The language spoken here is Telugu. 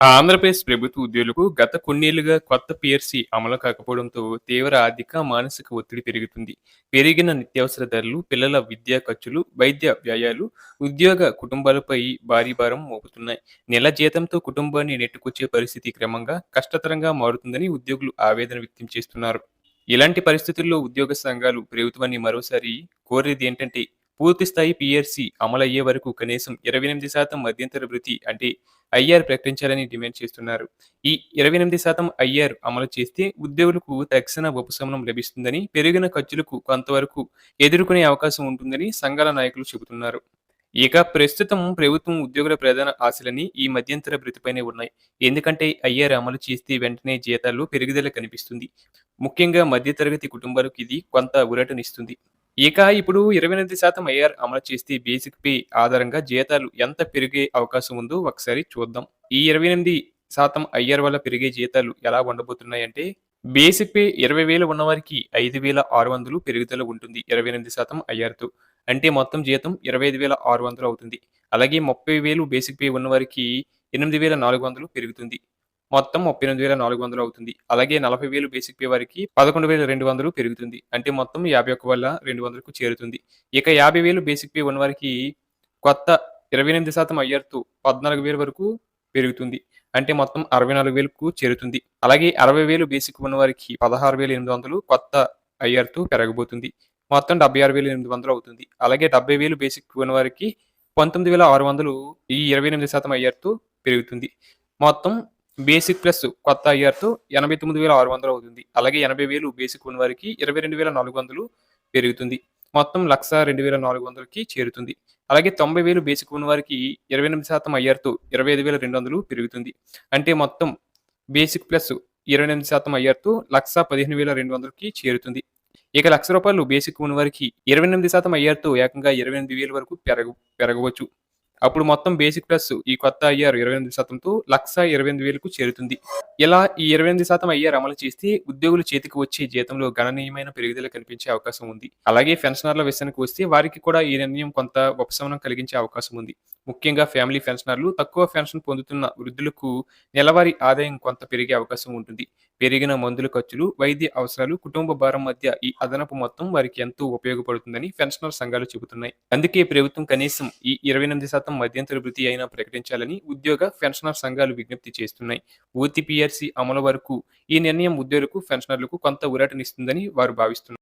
ఆంధ్రప్రదేశ్ ప్రభుత్వ ఉద్యోగులకు గత కొన్నేళ్లుగా కొత్త పీఆర్సీ అమలు కాకపోవడంతో తీవ్ర ఆర్థిక, మానసిక ఒత్తిడి పెరుగుతుంది. పెరిగిన నిత్యావసర ధరలు, పిల్లల విద్యా ఖర్చులు, వైద్య వ్యయాలు ఉద్యోగ కుటుంబాలపై భారీ భారం మోపుతున్నాయి. నెల జీతంతో కుటుంబాన్ని నెట్టుకొచ్చే పరిస్థితి క్రమంగా కష్టతరంగా మారుతుందని ఉద్యోగులు ఆవేదన వ్యక్తం చేస్తున్నారు. ఇలాంటి పరిస్థితుల్లో ఉద్యోగ సంఘాలు ప్రభుత్వాన్ని మరోసారి కోరేది ఏంటంటే పూర్తి స్థాయి పీఆర్సీ అమలయ్యే వరకు కనీసం 28% మధ్యంతర భృతి అంటే ఐఆర్ ప్రకటించాలని డిమాండ్ చేస్తున్నారు. ఈ 28% ఐఆర్ అమలు చేస్తే ఉద్యోగులకు తక్షణ ఉపశమనం లభిస్తుందని, పెరిగిన ఖర్చులకు కొంతవరకు ఎదుర్కొనే అవకాశం ఉంటుందని సంఘాల నాయకులు చెబుతున్నారు. ఇక ప్రస్తుతం ప్రభుత్వం ఉద్యోగుల ప్రధాన ఆశలన్నీ ఈ మధ్యంతర భృతిపైనే ఉన్నాయి. ఎందుకంటే ఐఆర్ అమలు చేస్తే వెంటనే జీతాల్లో పెరుగుదల కనిపిస్తుంది. ముఖ్యంగా మధ్యతరగతి కుటుంబాలకు ఇది కొంత ఊరటనిస్తుంది. ఇక ఇప్పుడు 28% ఐఆర్ అమలు చేస్తే బేసిక్ పే ఆధారంగా జీతాలు ఎంత పెరిగే అవకాశం ఉందో ఒకసారి చూద్దాం. ఈ 28% ఐఆర్ వల్ల పెరిగే జీతాలు ఎలా ఉండబోతున్నాయంటే బేసిక్ పే 20,000 ఉన్నవారికి 5,600 పెరుగుదల ఉంటుంది 28% ఐఆర్‌తో. అంటే మొత్తం జీతం 25,600 అవుతుంది. అలాగే 30,000 బేసిక్ పే ఉన్నవారికి 8,400 పెరుగుతుంది. మొత్తం 38,400 అవుతుంది. అలాగే 40,000 బేసిక్ పే వారికి 11,200 పెరుగుతుంది. అంటే మొత్తం 51,200కు చేరుతుంది. ఇక 50,000 బేసిక్ పే ఉన్నవారికి కొత్త 28% ఐఆర్‌తో 14,000 వరకు పెరుగుతుంది. అంటే మొత్తం 64,000కు చేరుతుంది. అలాగే 60,000 బేసిక్ ఉన్నవారికి 16,800 కొత్త ఐఆర్‌తో పెరగబోతుంది. మొత్తం 76,800 అవుతుంది. అలాగే 70,000 బేసిక్ ఉన్నవారికి 19,600 ఈ 28% ఐఆర్‌తో పెరుగుతుంది. మొత్తం బేసిక్ ప్లస్ కొత్త ఐఆర్‌తో 89,600 అవుతుంది. అలాగే 80,000 బేసిక్ ఉన్నవారికి 22,400 పెరుగుతుంది. మొత్తం 1,02,400కి చేరుతుంది. అలాగే 90,000 బేసిక్ ఉన్నవారికి 28% ఐఆర్‌తో 25,200 పెరుగుతుంది. అంటే మొత్తం బేసిక్ ప్లస్ 28% ఐఆర్‌తో 1,15,200కి చేరుతుంది. ఇక రూ. 1,00,000 బేసిక్ ఉన్నవారికి 28% ఐఆర్‌తో ఏకంగా 28,000 వరకు పెరగవచ్చు. అప్పుడు మొత్తం బేసిక్ ప్లస్ ఈ కొత్త ఐఆర్ 28%తో 1,28,000కు చేరుతుంది. ఇలా ఈ 28% ఐఆర్ అమలు చేస్తే ఉద్యోగుల చేతికి వచ్చే జీతంలో గణనీయమైన పెరుగుదల కనిపించే అవకాశం ఉంది. అలాగే పెన్షనర్ల విషయానికి వస్తే వారికి కూడా ఈ నిర్ణయం కొంత ఉపశమనం కలిగించే అవకాశం ఉంది. ముఖ్యంగా ఫ్యామిలీ పెన్షనర్లు, తక్కువ పెన్షన్ పొందుతున్న వృద్ధులకు నెలవారీ ఆదాయం కొంత పెరిగే అవకాశం ఉంటుంది. పెరిగిన మందుల ఖర్చులు, వైద్య అవసరాలు, కుటుంబ భారం మధ్య ఈ అదనపు మొత్తం వారికి ఎంతో ఉపయోగపడుతుందని పెన్షనర్ సంఘాలు చెబుతున్నాయి. అందుకే ప్రభుత్వం కనీసం ఈ 28% మధ్యంతర భృతి అయినా ప్రకటించాలని ఉద్యోగ, పెన్షనర్ సంఘాలు విజ్ఞప్తి చేస్తున్నాయి. పూర్తి పీఆర్సీ అమలు వరకు ఈ నిర్ణయం ఉద్యోగులకు, పెన్షనర్లకు కొంత ఊరటనిస్తుందని వారు భావిస్తున్నారు.